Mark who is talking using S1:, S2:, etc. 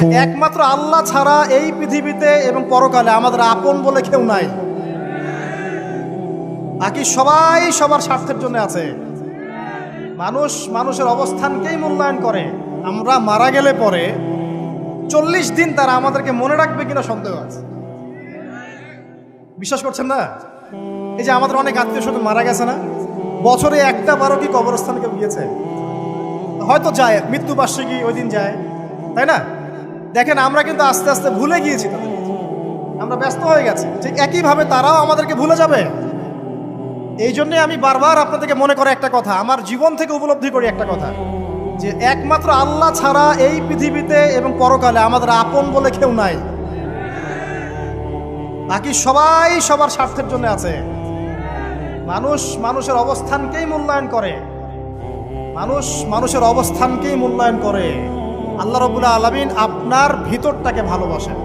S1: একমাত্র আল্লাহ ছাড়া এই পৃথিবীতে এবং পরকালে আমাদের আপন বলে কেউ নাই। বাকি সবাই সবার স্বার্থের জন্য আছে। মানুষ মানুষের অবস্থানকেই মূল্যায়ন করে। আমরা মারা গেলে পরে 40 দিন তারা আমাদেরকে মনে রাখবে কিনা সন্দেহ আছে। বিশ্বাস করছেন না? এই যে আমাদের অনেক আত্মীয় স্বজন মারা গেছে না, বছরে একটা বারো কি কবরস্থানে কেউ গিয়েছে? হয়তো যায়, মৃত্যুবার্ষিকী ওই দিন যায়, তাই না? দেখেন আমরা কিন্তু আস্তে আস্তে ভুলে গিয়েছি তাদের, আমরা ব্যস্ত হয়ে গেছি। ঠিক একইভাবে তারাও আমাদেরকে ভুলে যাবে। এই জন্যে আমি বারবার আপনাদেরকে মনে করে একটা কথা, আমার জীবন থেকে উপলব্ধি করি একটা কথা, যে একমাত্র আল্লাহ ছাড়া এই পৃথিবীতে এবং পরকালে আমাদের আপন বলে কেউ নাই। বাকি সবাই সবার স্বার্থের জন্য আছে। মানুষ মানুষের অবস্থানকেই মূল্যায়ন করে। মানুষ মানুষের অবস্থানকেই মূল্যায়ন করে। আল্লাহ রাব্বুল আলামিন আপনার ভিতরটাকে ভালোবাসেন।